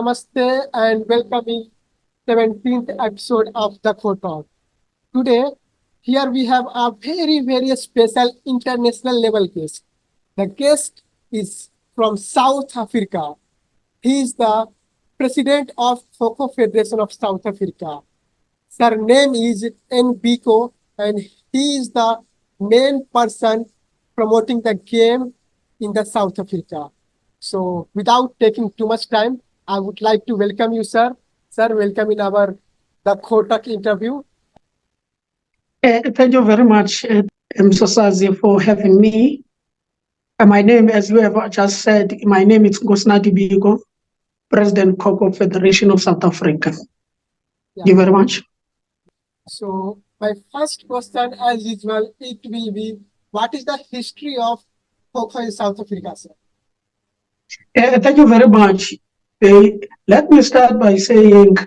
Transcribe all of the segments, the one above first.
Namaste and welcome in 17th episode of TheKhoTalk. Today, here we have a very special international level guest. The guest is from South Africa. He is the president of Kho-Kho Federation of South Africa. Sir name is Biko and he is the main person promoting the game in the South Africa. So without taking too much time, I would like to welcome you, sir. Sir, welcome in our TheKhoTalk interview. Thank you very much, Mr. Sazi, for having me. My name, as you have just said, my name is Nkosinathi Biko, President Kho-Kho Federation of South Africa. Thank you very much. So my first question, as usual, it will be, what is the history of Kho-Kho in South Africa, sir? Thank you very much. Let me start by saying,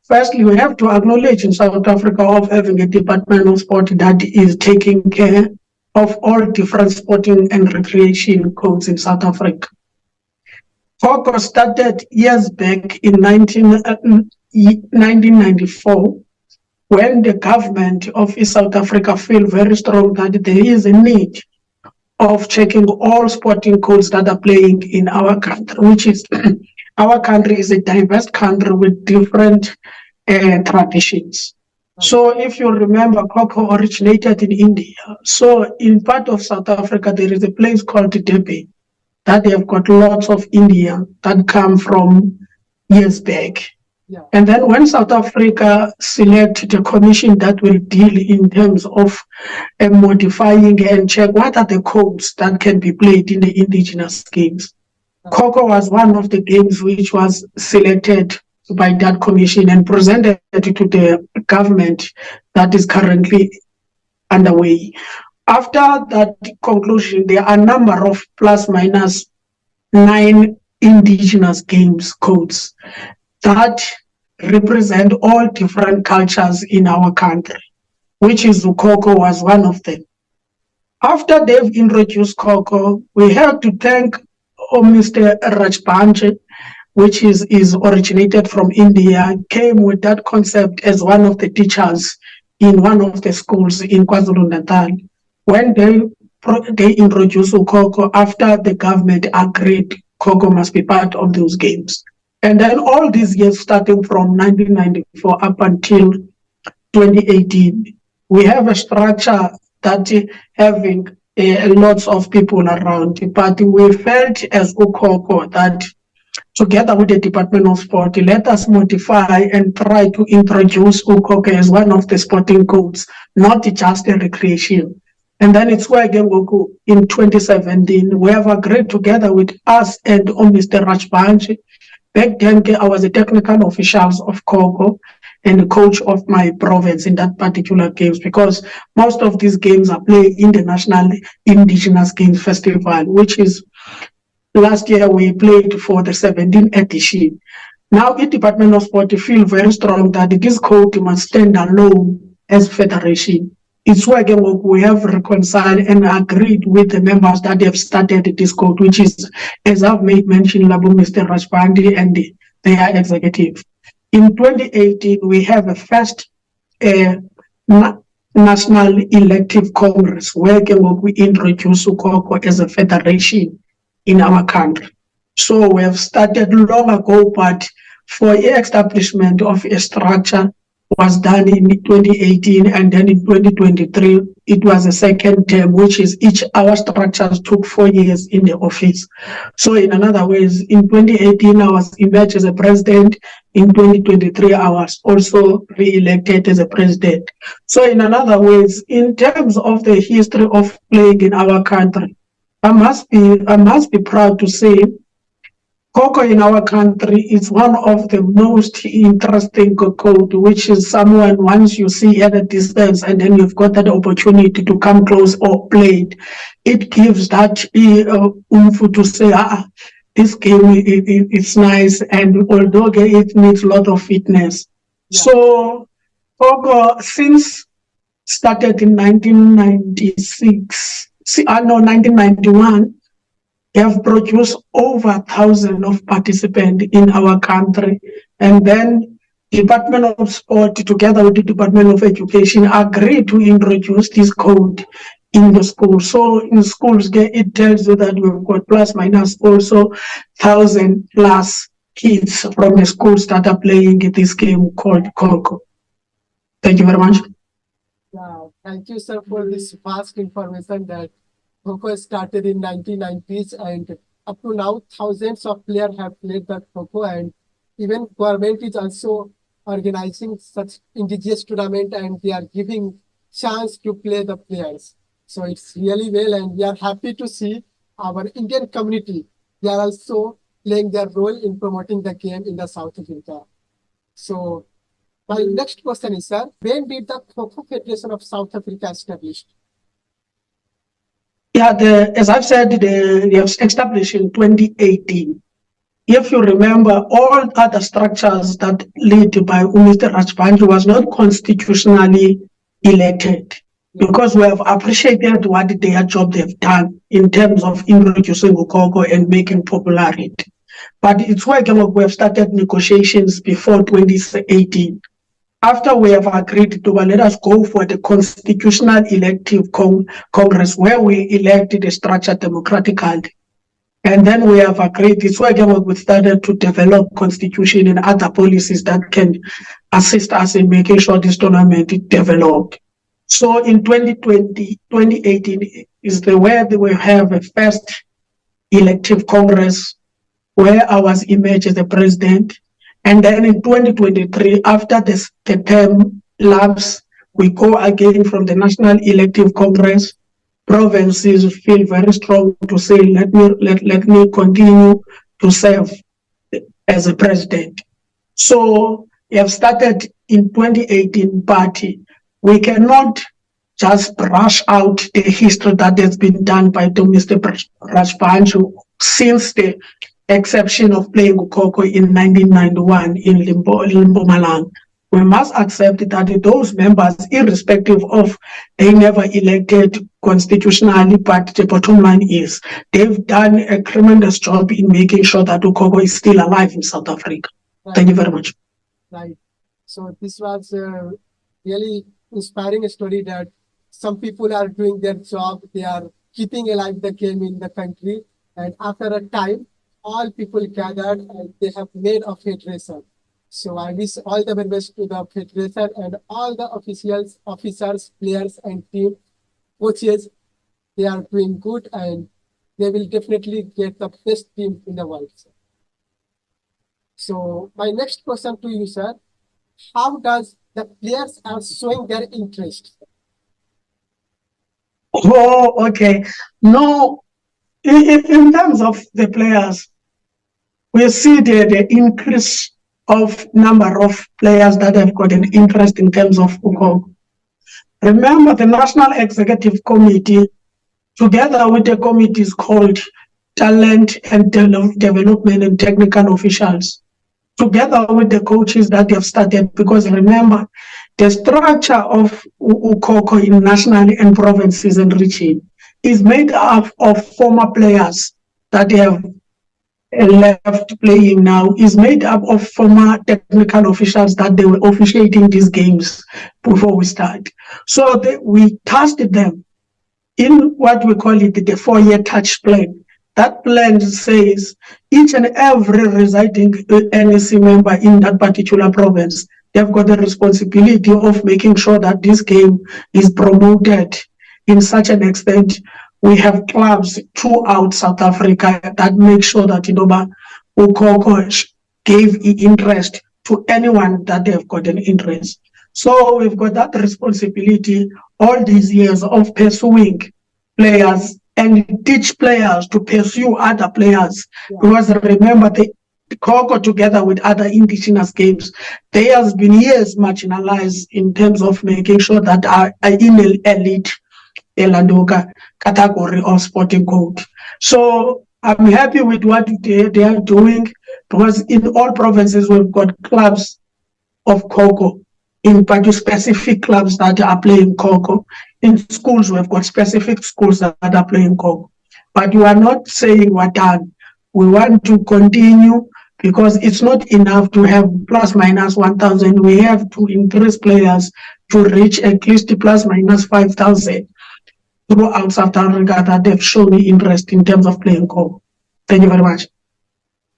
firstly, we have to acknowledge in South Africa of having a Department of Sport that is taking care of all different sporting and recreation codes in South Africa. Kho-Kho started years back in 1994 when the government of South Africa feel very strong that there is a need of checking all sporting codes that are playing in our country, which is our country is a diverse country with different traditions. So if you remember, Kho-Kho originated in India. So in part of South Africa, there is a place called Durban that they have got lots of Indians that come from years back. Yeah. And then when South Africa selected the commission that will deal in terms of modifying and check what are the codes that can be played in the indigenous games. Kho-Kho was one of the games which was selected by that commission and presented to the government that is currently underway. After that conclusion, there are a number of plus minus 9 indigenous games codes that represent all different cultures in our country, which is Kho-Kho was one of them. After they've introduced Kho-Kho, we have to thank Mr. Rajbanje, which is originated from India, came with that concept as one of the teachers in one of the schools in KwaZulu-Natal. When they introduced Kho-Kho, after the government agreed Kho-Kho must be part of those games. And then all these years, starting from 1994 up until 2018, we have a structure that having lots of people around. But we felt as Kho-Kho that together with the Department of Sport, let us modify and try to introduce Kho-Kho as one of the sporting codes, not just a recreation. And then it's why again in 2017, we have agreed together with us and Mr. Rajbanje. Back then, I was a technical official of Kho-Kho and the coach of my province in that particular games, because most of these games are played in the National Indigenous Games Festival, which is last year we played for the 17th edition. Now the Department of Sport feel very strong that this code must stand alone as federation. It's why again we have reconciled and agreed with the members that have started this code, which is, as I've made mention, Mr. Rajbandi and their executive. In 2018, we have a first National Elective Congress where we introduce Kho-Kho as a federation in our country. So we have started long ago, but for establishment of a structure was done in 2018, and then in 2023 it was a second term, which is our structures took 4 years in the office. So in another ways, in 2018 I was emerged as a president. In 2023 I was also re-elected as a president. So in another ways, in terms of the history of playing in our country, I must be proud to say Kho-Kho in our country is one of the most interesting code, which is someone once you see at a distance and then you've got that opportunity to come close or play it gives that to say, this game it's nice, and although it needs a lot of fitness. Yeah. So Kho-Kho since started in 1991, have produced over 1,000 of participants in our country. And then Department of Sport, together with the Department of Education, agreed to introduce this code in the school. So in schools, it tells you that we've got plus minus also 1,000 plus kids from the schools that are playing this game called Kho-Kho. Thank you very much. Yeah, thank you, sir, for this vast information that Kho-Kho started in 1990s, and up to now, thousands of players have played that Kho-Kho, and even government is also organizing such indigenous tournament, and they are giving chance to play the players. So it's really well, and we are happy to see our Indian community. They are also playing their role in promoting the game in the South Africa. So my next question is, sir, when did the Kho-Kho Federation of South Africa established? Yeah, as I've said, they have established in 2018. If you remember, all other structures that led by Mr. Rajbanju was not constitutionally elected, because we have appreciated what their job they've done in terms of introducing Kho-Kho and making popularity. But it's why we have started negotiations before 2018. After we have agreed to, let us go for the constitutional elective Congress, where we elected a structure democratically. And then we have agreed, it's why we started to develop constitution and other policies that can assist us in making sure this tournament is developed. So in 2018 is where we have a first elective Congress where I was emerged as the president. And then in 2023, after the term lapse, we go again from the National Elective Congress. Provinces feel very strong to say, let me continue to serve as a president. So we have started in 2018, but we cannot just brush out the history that has been done by Mr. Rajbanju since the exception of playing Kho-Kho in 1991 in Limpomalang. We must accept that those members, irrespective of they never elected constitutionally, but the bottom line is they've done a tremendous job in making sure that Kho-Kho is still alive in South Africa. Right. Thank you very much. Right. So this was a really inspiring story that some people are doing their job. They are keeping alive the game in the country. And after a time, all people gathered and they have made a federation. So I wish all the very best to the federation and all the officials, officers, players, and team coaches. They are doing good, and they will definitely get the best team in the world. So my next question to you, sir, how does the players are showing their interest? Oh, okay. No, in terms of the players, we see the increase of number of players that have got an interest in terms of Kho-Kho. Remember, the National Executive Committee, together with the committees called Talent and Development and Technical Officials, together with the coaches that they have started, because remember, the structure of Kho-Kho in national and provinces and region is made up of former players that they have left playing now, is made up of former technical officials that they were officiating these games before we start. So we tasked them in what we call it the 4-year touch plan. That plan says each and every residing NEC member in that particular province, they've got the responsibility of making sure that this game is promoted in such an extent. We have clubs throughout South Africa that make sure that Kho-Kho gave interest to anyone that they've got an interest. So we've got that responsibility all these years of pursuing players and teach players to pursue other players. Yeah. Because remember, the Kho-Kho together with other indigenous games, they have been years marginalized in terms of making sure that are in the elite Elandoka category of sporting code. So I'm happy with what they are doing, because in all provinces we've got clubs of Kho-Kho, in particular specific clubs that are playing Kho-Kho. In schools we've got specific schools that are playing Kho-Kho. but we are not saying we're done. We want to continue because it's not enough to have plus minus 1,000. We have to increase players to reach at least plus minus 5,000 throughout South Africa that they've shown interest in terms of playing Kho. Thank you very much.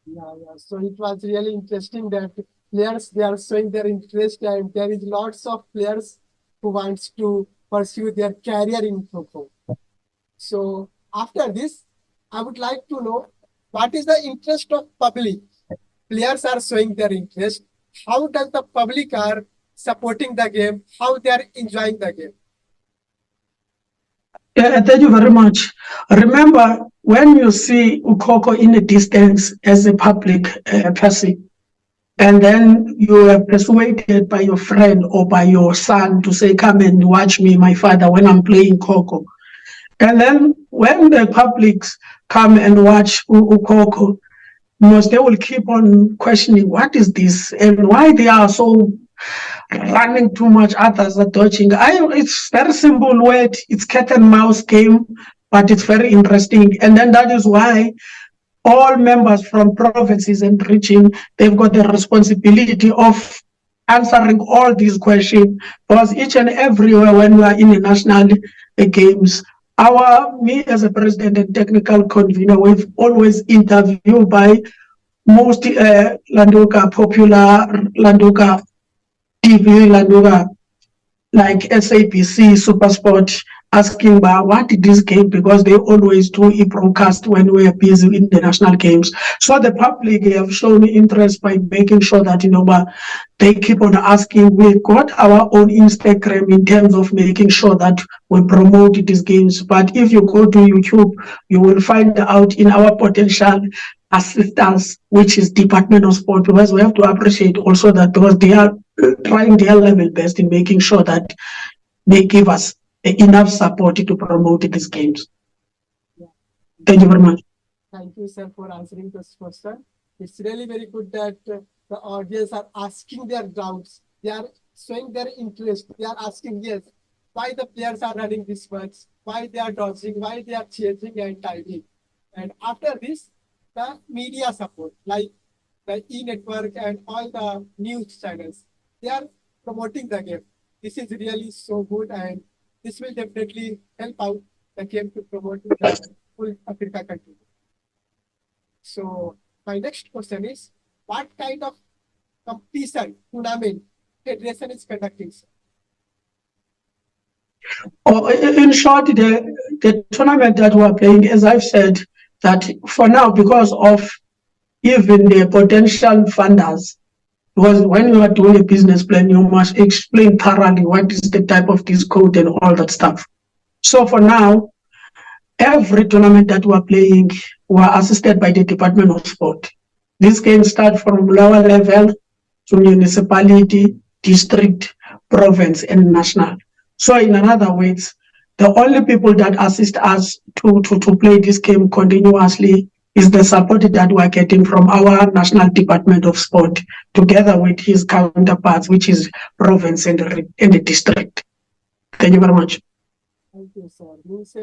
Yeah. So it was really interesting that players, they are showing their interest, and there is lots of players who wants to pursue their career in Kho. So after this, I would like to know what is the interest of public. Players are showing their interest. How does the public are supporting the game? How they are enjoying the game? Yeah, thank you very much. Remember, when you see Khokho in the distance as a public person, and then you are persuaded by your friend or by your son to say, come and watch me, my father, when I'm playing Khokho. And then when the publics come and watch Khokho, they will keep on questioning, what is this? And why they are so running too much, others are dodging. It's very simple word. It's cat and mouse game, but it's very interesting. And then that is why all members from provinces and region, they've got the responsibility of answering all these questions, because each and everywhere when we are in the national games, me as a president and technical convener, we've always interviewed by most Landoka popular Landoka TV, Landoka like SABC, Supersport, asking about what did this game, because they always do a broadcast when we are busy in the national games. So the public have shown interest by making sure that, they keep on asking. We've got our own Instagram in terms of making sure that we promote these games. But if you go to YouTube, you will find out in our potential assistance, which is Department of Sport, because we have to appreciate also that, because they are trying their level best in making sure that they give us enough support to promote these games. Yeah. Thank you very much. Thank you, sir, for answering this question. It's really very good that the audience are asking their doubts. They are showing their interest. They are asking, yes, why the players are running this much, why they are dodging, why they are changing and timing. And after this, the media support, like the e-network and all the news channels, they are promoting the game. This is really so good, and this will definitely help out the game to promote the full Africa country. So my next question is, what kind of competition, tournament, federation is conducting? In short, the tournament that we are playing, as I've said, that for now, because of even the potential funders, because when you are doing a business plan, you must explain thoroughly what is the type of this code and all that stuff. So for now, every tournament that we're playing, we're assisted by the Department of Sport. This can start from lower level to municipality, district, province, and national. So in other words, the only people that assist us to play this game continuously is the support that we're getting from our National Department of Sport, together with his counterparts, which is province and the district. Thank you very much. Thank you, sir. Means,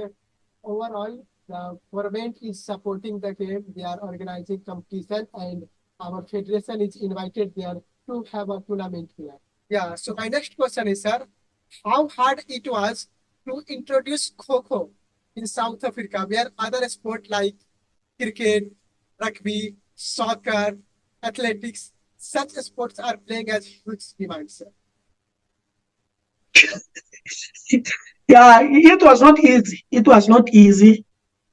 overall, the government is supporting the game. They are organizing competition, and our federation is invited there to have a tournament here. Yeah. So my next question is, sir, how hard it was to introduce Kho in South Africa, where other sports like cricket, rugby, soccer, athletics, such sports are playing as huge demand, sir? Yeah, it was not easy. It was not easy.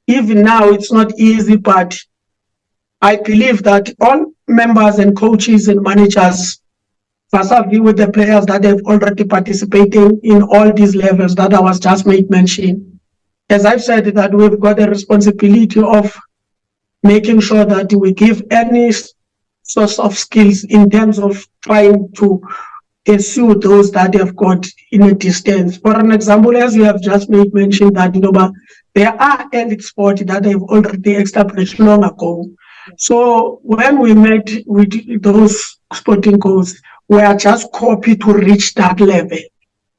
Even now, it's not easy, but I believe that all members and coaches and managers, vis-a-vis with the players that have already participated in all these levels that I was just made mention. As I've said, that we've got a responsibility of making sure that we give any source of skills in terms of trying to pursue those that have got in a distance. For an example, as you have just made mention that, there are elite sports that have already established long ago. So when we met with those sporting goals, we are just copy to reach that level.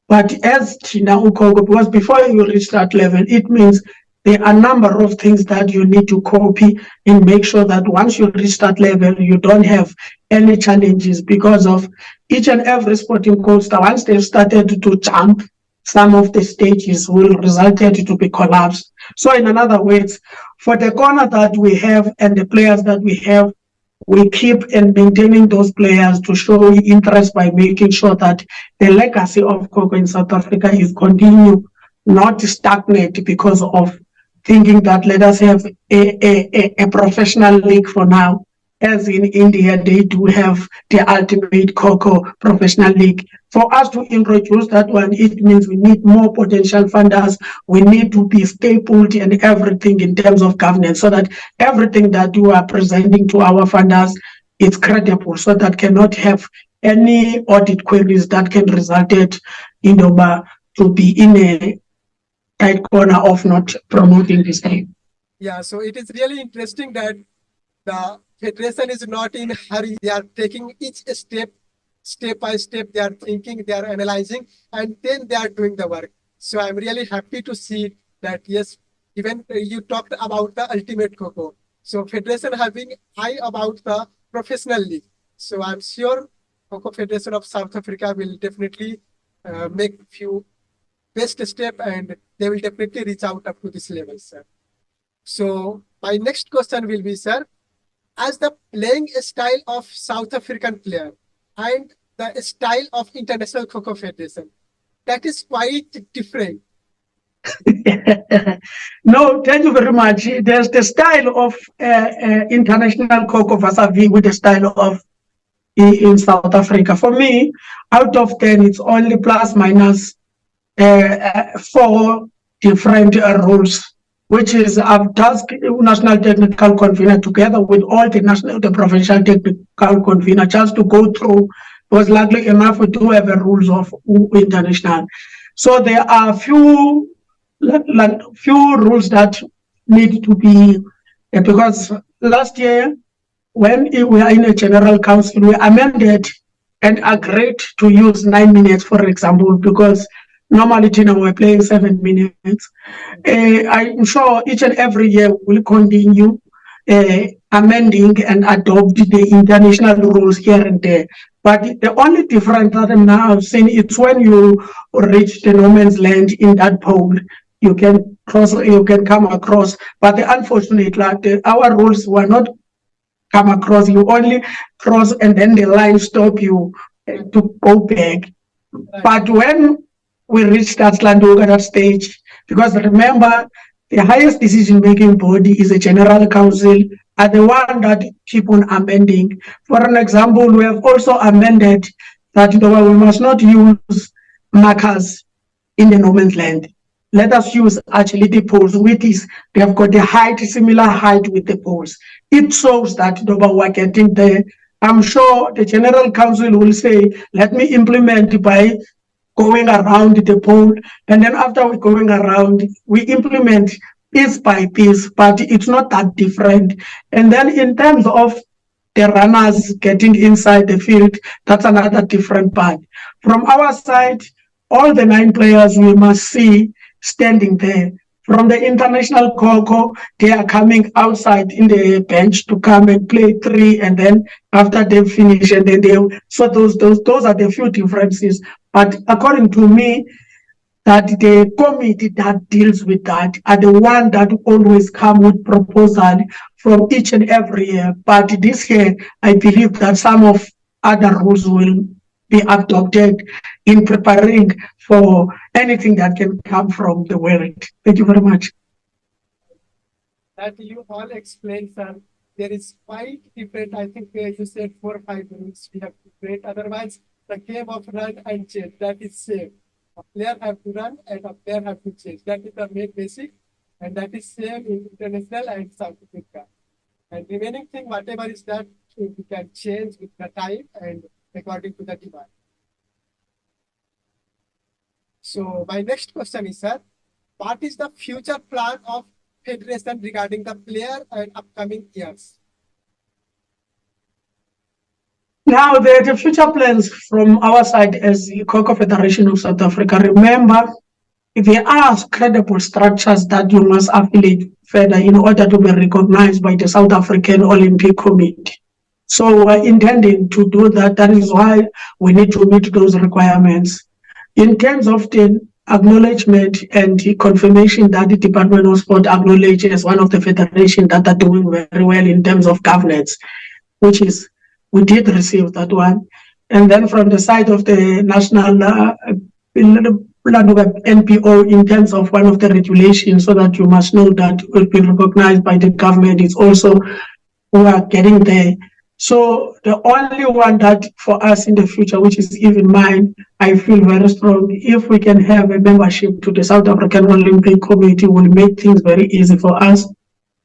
But as Tina Ukoko, because before you reach that level, it means there are a number of things that you need to copy and make sure that once you reach that level, you don't have any challenges because of each and every sporting coaster. Once they've started to jump, some of the stages will result to be collapsed. So in other words, for the corner that we have and the players that we have, we keep and maintaining those players to show interest by making sure that the legacy of Kho-Kho in South Africa is continue, not stagnate because of thinking that let us have a professional league for now. As in India, they do have the ultimate Kho-Kho professional league. For us to introduce that one, it means we need more potential funders. We need to be stapled in everything in terms of governance so that everything that you are presenting to our funders is credible, so that cannot have any audit queries that can result in to be in a tight corner of not promoting this game. Yeah, so it is really interesting that the federation is not in a hurry. They are taking each step by step. They are thinking, they are analyzing, and then they are doing the work. So I'm really happy to see that, yes, even you talked about the ultimate Kho-Kho. So federation having eye about the professional league. So I'm sure Kho-Kho Federation of South Africa will definitely make few best step, and they will definitely reach out up to this level, sir. So my next question will be, sir, as the playing style of South African player and the style of International Kho-Kho Federation, that is quite different. No, thank you very much. There's the style of international Kho-Kho vis-a-vis with the style of in South Africa. For me, out of 10, it's only plus minus 4 different rules, which is I've tasked national technical convener together with all the provincial technical convener just to go through. It was luckily enough we do have a rules of international. So there are few rules that need to be because last year when we are in a general council, we amended and agreed to use 9 minutes, for example, because normally we're playing 7 minutes. I'm sure each and every year we'll continue amending and adopt the international rules here and there. But the only difference that I'm now seeing is when you reach the no man's land in that pole, you can come across. But unfortunately, our rules were not come across. You only cross and then the line stop you to go back. But when we reach that stage, because remember, the highest decision-making body is a general council, are the one that keep on amending. For an example, we have also amended that we must not use markers in the no man's land. Let us use actually the poles with this. They have got the height, similar height with the poles. It shows that we're getting there. I'm sure the General Council will say, let me implement by going around the pole. And then after we're going around, we implement piece by piece, but it's not that different. And then in terms of the runners getting inside the field, that's another different part. From our side, all the 9 players we must see standing there. From the international Kho-Kho, they are coming outside in the bench to come and play 3, and then after they finish, and then so those are the few differences. But according to me, that the committee that deals with that are the one that always come with proposal from each and every year. But this year, I believe that some of other rules will be adopted in preparing for anything that can come from the world. Thank you very much. That you all explained, sir. There is quite different. I think you said 4 or 5 rules we have to create. Otherwise, the game of run and change, that is same. A player have to run and a player have to change. That is the main basic, and that is same in international and South Africa. And remaining thing, whatever is that, we can change with the time and according to the demand. So my next question is, sir, what is the future plan of Federation regarding the player and upcoming years? Now, the future plans from our side as the Kho-Kho Federation of South Africa, remember, there are credible structures that you must affiliate further in order to be recognized by the South African Olympic Committee. So we're intending to do that. That is why we need to meet those requirements. In terms of the acknowledgement and the confirmation that the Department of Sport acknowledges one of the federations that are doing very well in terms of governance, which is, we did receive that one. And then from the side of the national NPO, in terms of one of the regulations, so that you must know that it will be recognized by the government, is also, we are getting there. So the only one that for us in the future, which is even mine, I feel very strong, if we can have a membership to the South African Olympic Committee, will make things very easy for us.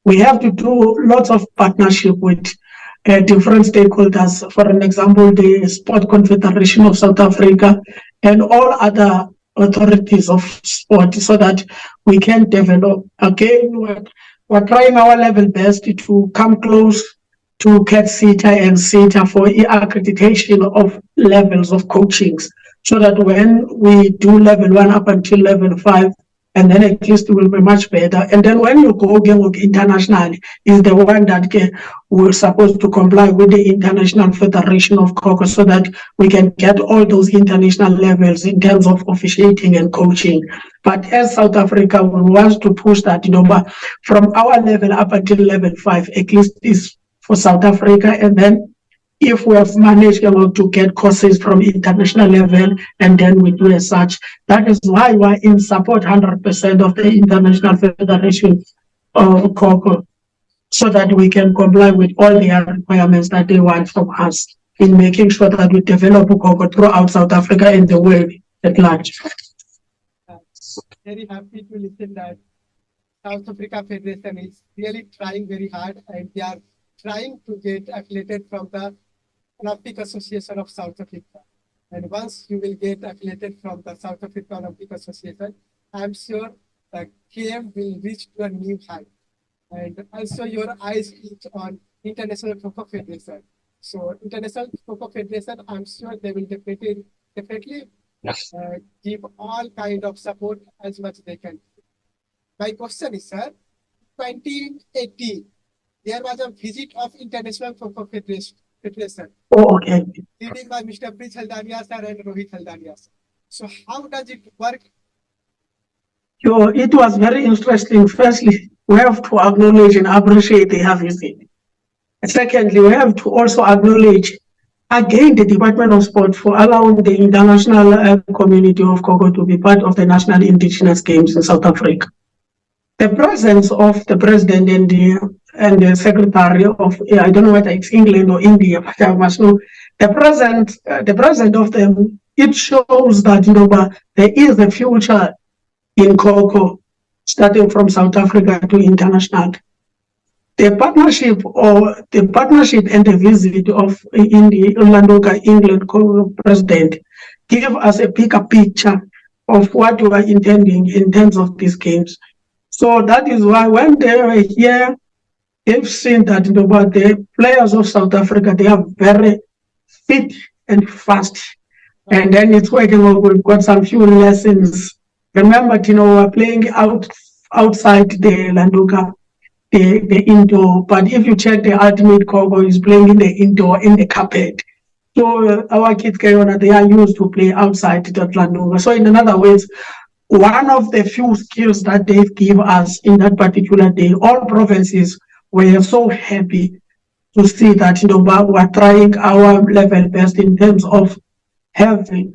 We have to do lots of partnership with different stakeholders. For an example, the Sport Confederation of South Africa and all other authorities of sport, so that we can develop. Again, we're trying our level best to come close to KHOSA and CETA for accreditation of levels of coachings, so that when we do level 1 up until level 5, and then at least it will be much better. And then when you go internationally, is the one that we're supposed to comply with the International Federation of Kho-Kho, so that we can get all those international levels in terms of officiating and coaching. But as South Africa, we want to push that, but from our level up until level 5, at least is for South Africa. And then if we have managed to get courses from international level, and then we do as such. That is why we're in support 100% of the International Federation of Kho-Kho, so that we can comply with all their requirements that they want from us in making sure that we develop Kho-Kho throughout South Africa and the world at large. Very happy to listen that South Africa Federation is really trying very hard, and they are trying to get affiliated from the Olympic Association of South Africa. And once you will get affiliated from the South Africa Olympic Association, I'm sure the game will reach to a new height. And also your eyes is on International Kho-Kho Federation. So International Kho-Kho Federation, I'm sure they will definitely give all kind of support as much they can. My question is, sir, 2018, there was a visit of International Kho-Kho Federation. Oh, okay. Leading by Mr. Pics sir and Rohit Haldania sir. So how does it work? It was very interesting. Firstly, we have to acknowledge and appreciate their visit. Secondly, we have to also acknowledge again the Department of Sport for allowing the international community of Kho-Kho to be part of the National Indigenous Games in South Africa. The presence of the president and the secretary of, I don't know whether it's England or India, but I must know, the presence of them, it shows that there is a future in Kho-Kho, starting from South Africa to international. The partnership and the visit of England president give us a bigger picture of what we are intending in terms of these games. So that is why when they were here, they've seen that the players of South Africa, they are very fit and fast. And then it's working. We've got some few lessons. Remember, we're playing outside the Landuka, the indoor. But if you check the ultimate Kho-Kho is playing in the indoor, in the carpet. So our kids, they are used to play outside that Landuka. So in other words, one of the few skills that they give us in that particular day, all provinces were so happy to see that we're trying our level best in terms of having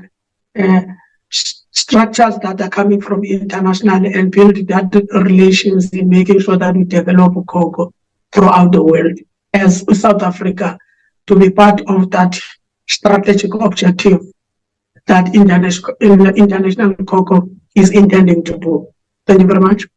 structures that are coming from international and build that relations in making sure that we develop Kho-Kho throughout the world as South Africa to be part of that strategic objective that international Kho-Kho is intending to do. Thank you very much.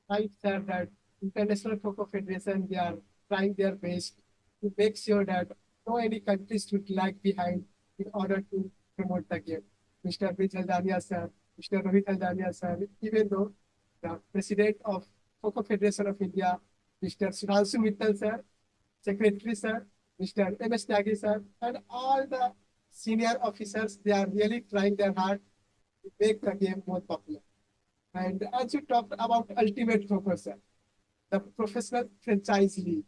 Right, sir, that International Kho-Kho Federation, they are trying their best to make sure that no any countries should lag behind in order to promote the game. Mr. Pics sir, Mr. Rohit Haldania sir, even though the president of Kho-Kho Federation of India, Mr. Sudhanshu Mittal sir, Secretary sir, Mr. MS Tyagi sir, and all the senior officers, they are really trying their hard to make the game more popular. And as you talked about Ultimate Professor, the professional franchise league.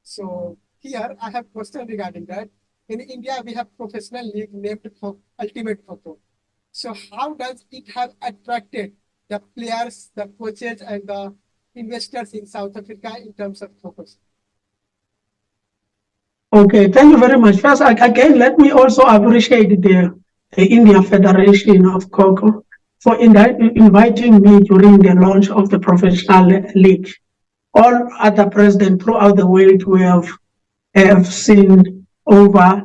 So here I have question regarding that. In India, we have professional league named Ultimate Khokho. So how does it have attracted the players, the coaches, and the investors in South Africa in terms of Khokho? Okay, thank you very much. First, again, let me also appreciate the India Federation of Kho-Kho for inviting me during the launch of the professional league. All other presidents throughout the world we have seen over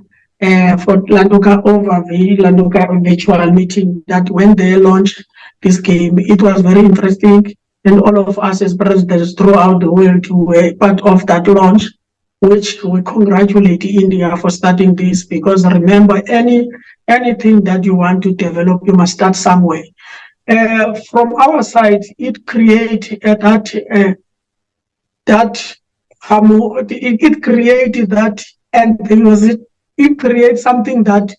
for Landuka overview, Landuka virtual meeting, that when they launched this game, it was very interesting. And all of us as presidents throughout the world were part of that launch, which we congratulate India for starting this, because remember, anything that you want to develop, you must start somewhere. From our side, it created it created that, and it creates something that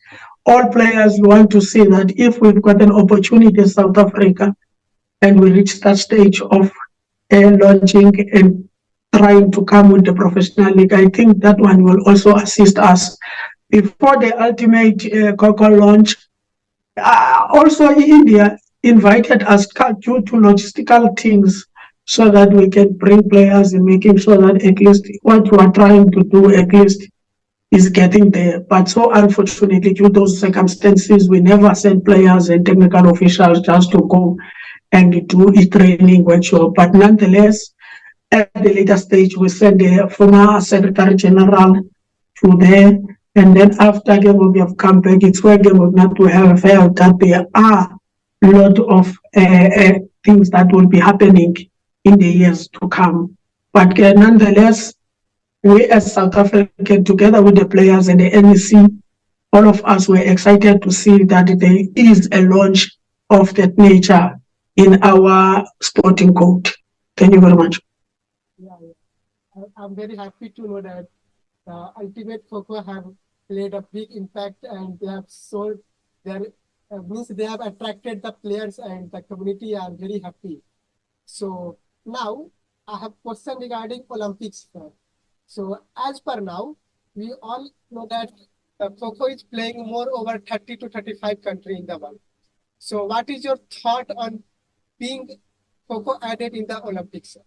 all players want to see, that if we've got an opportunity in South Africa and we reach that stage of launching and trying to come with the professional league, I think that one will also assist us. Before the ultimate Kho-Kho launch, also India invited us due to logistical things, so that we can bring players and making sure that at least what we are trying to do at least is getting there. But so unfortunately, due to those circumstances, we never send players and technical officials just to go and do a training workshop. But nonetheless, at the later stage, we sent the former Secretary General to there. And then after we have come back, it's where we have felt that there are a lot of things that will be happening in the years to come. But nonetheless, we as South African, together with the players and the NEC, all of us were excited to see that there is a launch of that nature in our sporting code. Thank you very much. Yeah. I'm very happy to know that Ultimate Khokho have played a big impact, and they have sold their means they have attracted the players, and the community are very happy. So now I have question regarding Olympics. So as per now, we all know that Kho-Kho is playing more over 30 to 35 countries in the world. So what is your thought on being Kho-Kho added in the Olympics?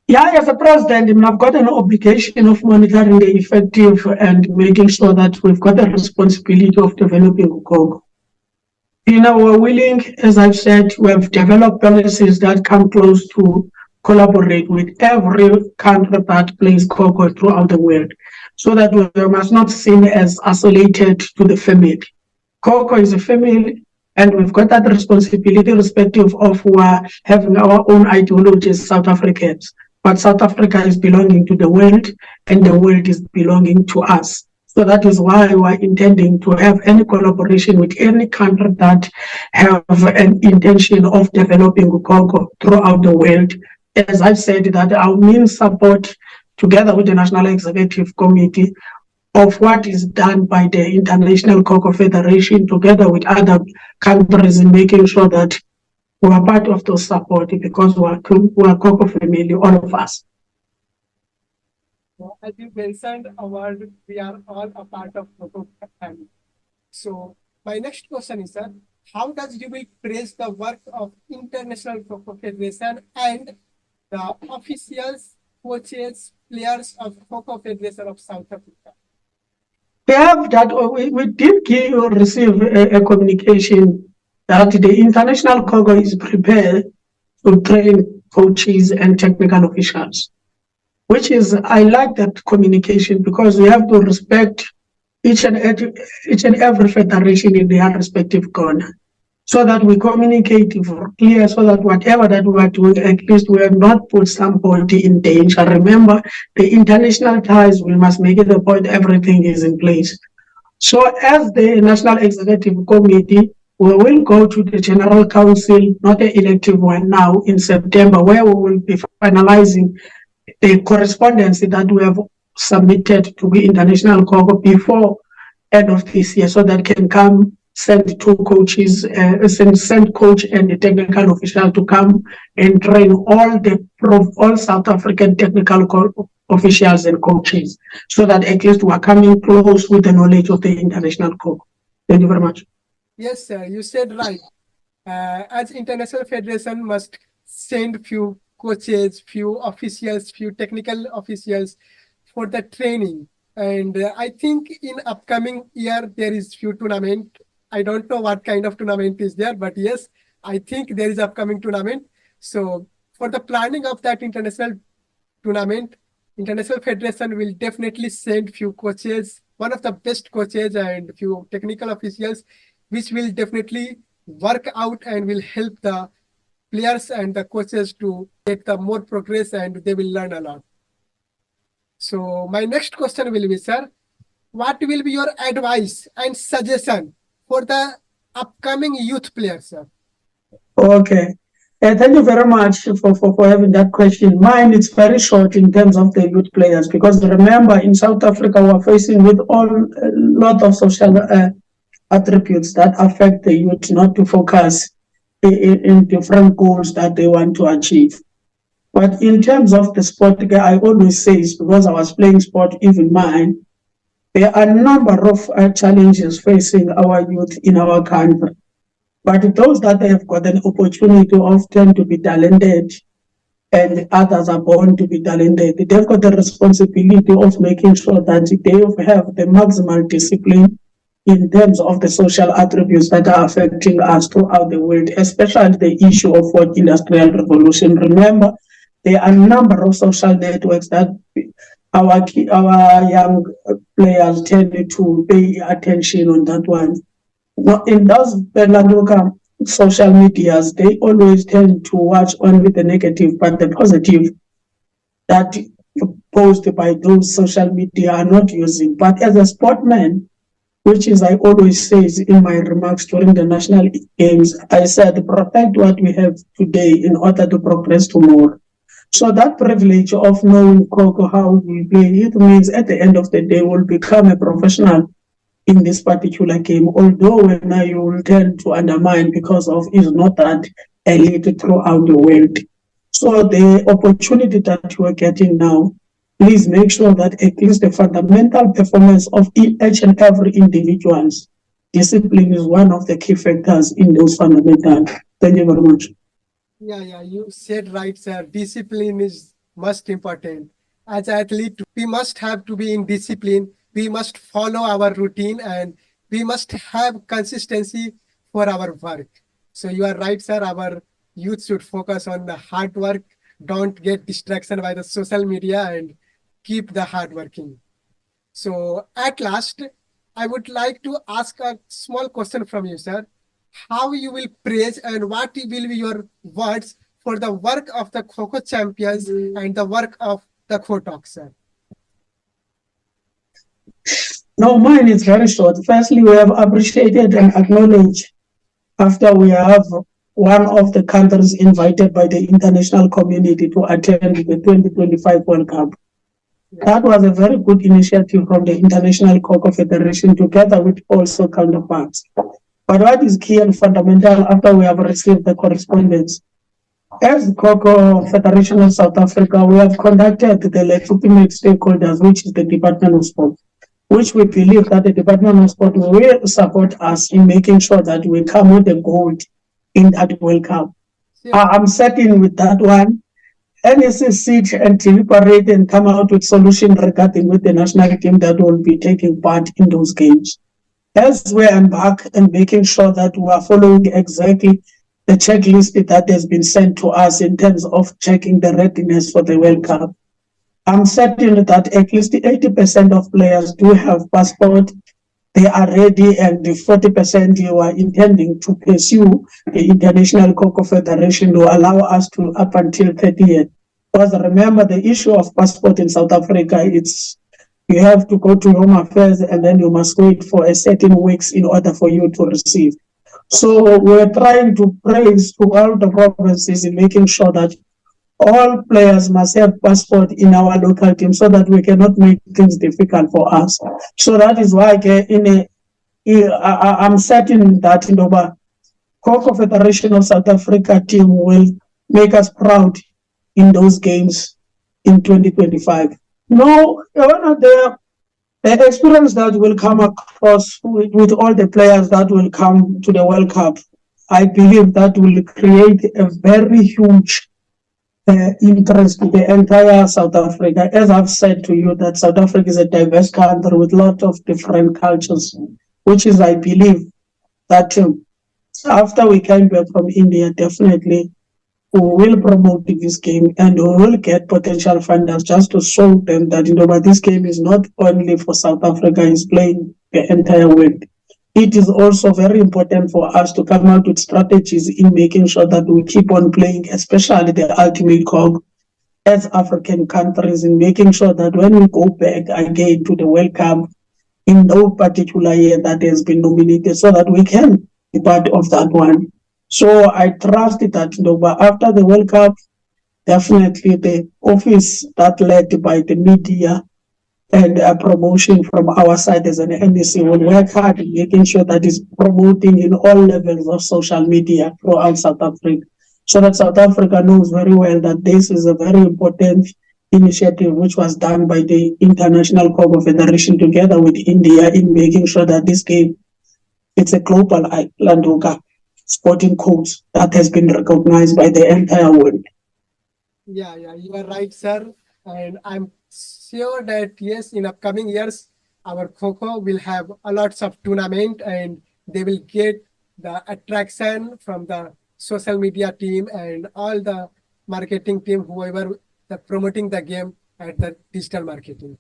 Yeah, as a president, I've got an obligation of monitoring the effective and making sure that we've got the responsibility of developing Kho-Kho. We're willing, as I've said, we have developed policies that come close to collaborate with every country that plays Kho-Kho throughout the world, so that we must not seen as isolated to the family. Kho-Kho is a family, and we've got that responsibility irrespective of having our own ideology as South Africans. But South Africa is belonging to the world, and the world is belonging to us. So that is why we're intending to have any collaboration with any country that have an intention of developing Kho-Kho throughout the world. As I've said, that our main support, together with the National Executive Committee, of what is done by the International Kho-Kho Federation, together with other countries, in making sure that we are part of those support, because we are Kho-Kho family, all of us. As you mentioned, we are all a part of Kho-Kho family. So my next question is, sir, how does you will praise the work of International Kho-Kho Federation and the officials, coaches, players of Kho-Kho Federation of South Africa? We have that. We did receive a communication that the International Kho-Kho is prepared to train coaches and technical officials, which is, I like that communication, because we have to respect each and every federation in their respective corner, so that we communicate clear, so that whatever that we are doing, at least we have not put somebody in danger. Remember, the international ties, we must make it a point everything is in place. So as the National Executive Committee, we will go to the General Council, not an elective one now, in September, where we will be finalizing the correspondence that we have submitted to the International Kho-Kho before end of this year, so that can come send two coaches, send coach and the technical official to come and train all South African technical officials and coaches, so that at least we are coming close with the knowledge of the international coach. Thank you very much. Yes, sir, you said right. As international federation must send few coaches, few officials, few technical officials for the training. And I think in upcoming year, there is few tournament. I don't know what kind of tournament is there, but yes, I think there is upcoming tournament. So for the planning of that international tournament, International Federation will definitely send few coaches, one of the best coaches and few technical officials, which will definitely work out and will help the players and the coaches to get the more progress, and they will learn a lot. So my next question will be, sir, what will be your advice and suggestion for the upcoming youth players, sir? Okay. Thank you very much for having that question. Mine is very short in terms of the youth players, because remember, in South Africa, we're facing with a lot of social attributes that affect the youth not to focus in different goals that they want to achieve. But in terms of the sport, I always say, because I was playing sport, even mine, there are a number of challenges facing our youth in our country. But those that have got an opportunity often to be talented, and others are born to be talented, they've got the responsibility of making sure that they have the maximal discipline in terms of the social attributes that are affecting us throughout the world, especially the issue of what industrial revolution. Remember, there are a number of social networks that our young players tend to pay attention on that one. In those social medias, they always tend to watch only the negative, but the positive that posted by those social media are not using. But as a sportman, which is I always say in my remarks during the national games, I said, protect what we have today in order to progress tomorrow. So that privilege of knowing Kho-Kho, how we play, it means at the end of the day, we'll become a professional in this particular game, although when you will tend to undermine because of it's not that elite throughout the world. So the opportunity that you are getting now, please make sure that at least the fundamental performance of each and every individual's discipline is one of the key factors in those fundamentals. Thank you very much. Yeah, you said right, sir. Discipline is most important. As athlete, we must have to be in discipline. We must follow our routine, and we must have consistency for our work. So you are right, sir. Our youth should focus on the hard work. Don't get distraction by the social media, and keep the hard working. So at last, I would like to ask a small question from you, sir. How you will praise and what will be your words for the work of the Kho-Kho champions and the work of the KHOTalk, sir? No, mine is very short. Firstly, we have appreciated and acknowledged after we have one of the countries invited by the international community to attend the 2025 World Cup. That was a very good initiative from the International Kho-Kho Federation together with also counterparts. But what is key and fundamental after we have received the correspondence, as Kho-Kho Federation of South Africa, we have conducted the legitimate stakeholders, which is the Department of Sport, which we believe that the Department of Sport will support us in making sure that we come with the gold in that World Cup. I'm certain with that one. NSC sit and deliberate and come out with solution regarding with the national team that will be taking part in those games. As we embark and making sure that we are following exactly the checklist that has been sent to us in terms of checking the readiness for the World Cup, I'm certain that at least 80% of players do have passport, they are ready, and the 40% you are intending to pursue the International Kho-Kho Federation to allow us to up until 30th. Because remember, the issue of passport in South Africa, it's you have to go to Home Affairs and then you must wait for a certain weeks in order for you to receive. So we're trying to praise to all the provinces in making sure that all players must have passport in our local team so that we cannot make things difficult for us. So that is why I'm certain that Khokho Federation of South Africa team will make us proud in those games in 2025. No, the experience that will come across with all the players that will come to the World Cup, I believe that will create a very huge interest to the entire South Africa. As I've said to you, that South Africa is a diverse country with lots of different cultures, which is, I believe, that after we came back from India, definitely we will promote this game and we will get potential funders just to show them that but this game is not only for South Africa, it's playing the entire world. It is also very important for us to come out with strategies in making sure that we keep on playing, especially the ultimate goal as African countries, in making sure that when we go back again to the World Cup in no particular year that has been nominated, so that we can be part of that one. So I trust that after the World Cup, definitely the office that led by the media and promotion from our side as an NEC will work hard in making sure that it's promoting in all levels of social media throughout South Africa, so that South Africa knows very well that this is a very important initiative which was done by the International Khokho Federation together with India in making sure that this game, it's a global Landoga sporting code that has been recognized by the entire world. Yeah, you are right, sir. And I'm sure that, yes, in upcoming years, our Kho-Kho will have a lots of tournament and they will get the attraction from the social media team and all the marketing team, whoever promoting the game at the digital marketing.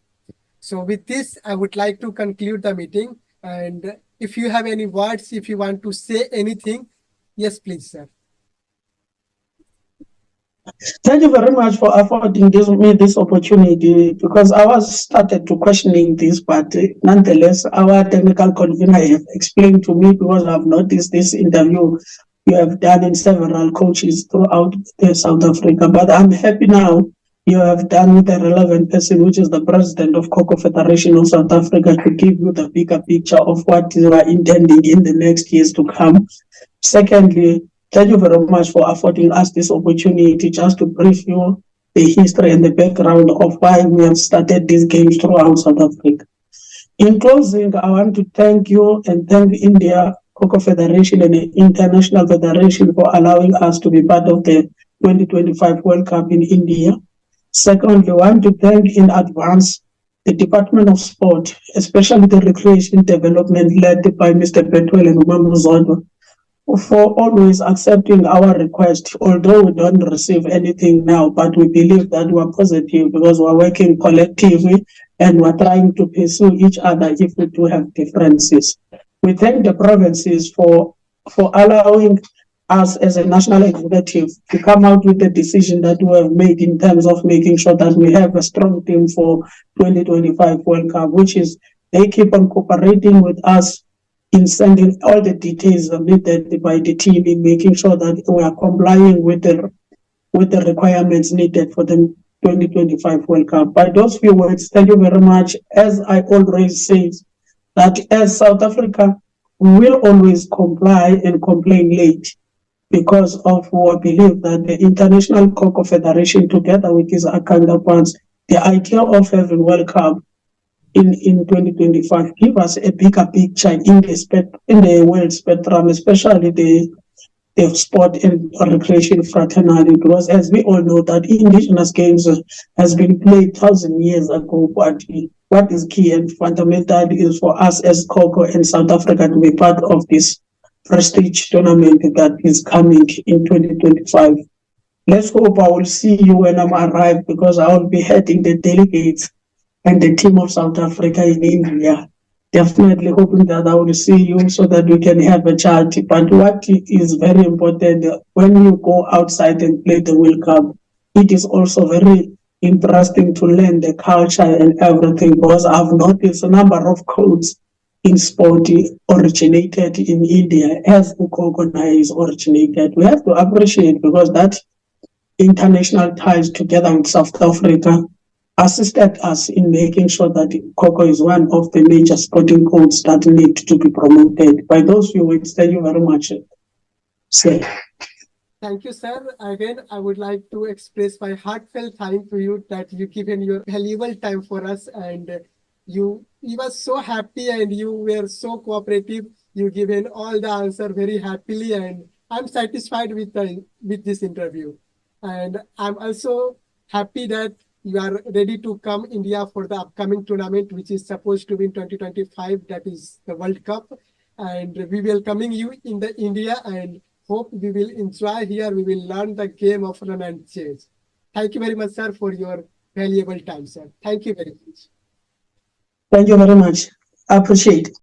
So with this, I would like to conclude the meeting. And if you have any words, if you want to say anything, yes, please, sir. Thank you very much for affording me this opportunity, because I was started to questioning this, but nonetheless, our technical convener have explained to me, because I've noticed this interview you have done in several coaches throughout South Africa. But I'm happy now you have done with a relevant person, which is the president of Khokho Federation of South Africa, to give you the bigger picture of what you are intending in the next years to come. Secondly, thank you very much for affording us this opportunity just to brief you the history and the background of why we have started these games throughout South Africa. In closing, I want to thank you and thank India Khokho Federation and the International Federation for allowing us to be part of the 2025 World Cup in India. Secondly, I want to thank in advance the Department of Sport, especially the Recreation Development led by Mr. Betwell and Umamuzodwa, for always accepting our request, although we don't receive anything now, but we believe that we're positive because we're working collectively and we're trying to pursue each other if we do have differences. We thank the provinces for allowing us as a national executive to come out with the decision that we have made in terms of making sure that we have a strong team for 2025 World Cup, which is they keep on cooperating with us in sending all the details needed by the team in making sure that we are complying with the requirements needed for the 2025 World Cup. By those few words, thank you very much. As I always say, that as South Africa, we will always comply and complain late because of our belief that the International Khokho Federation, together with its counterparts, the idea of having World Cup in 2025 give us a bigger picture in the world spectrum, especially the sport and recreation fraternity, because as we all know that indigenous games has been played 1,000 years ago, but what is key and fundamental is for us as Kho-Kho and South Africa to be part of this prestige tournament that is coming in 2025. Let's hope I will see you when I'm arrived, because I will be heading the delegates and the team of South Africa in India. Definitely hoping that I will see you so that we can have a chat. But what is very important, when you go outside and play the World Cup, it is also very interesting to learn the culture and everything, because I've noticed a number of codes in sport originated in India as Kho-Kho is originated. We have to appreciate, because that international ties together with South Africa assisted us in making sure that Kho-Kho is one of the major sporting codes that need to be promoted. By those few words, thank you very much, sir. Thank you, sir. Again, I would like to express my heartfelt thanks to you that you given your valuable time for us, and you were so happy and you were so cooperative. You given all the answer very happily, and I'm satisfied with this interview. And I'm also happy that you are ready to come India for the upcoming tournament, which is supposed to be in 2025. That is the World Cup, and we welcoming you in the India and hope we will enjoy here. We will learn the game of run and chase. Thank you very much, sir, for your valuable time, sir. Thank you very much. Thank you very much. I appreciate it.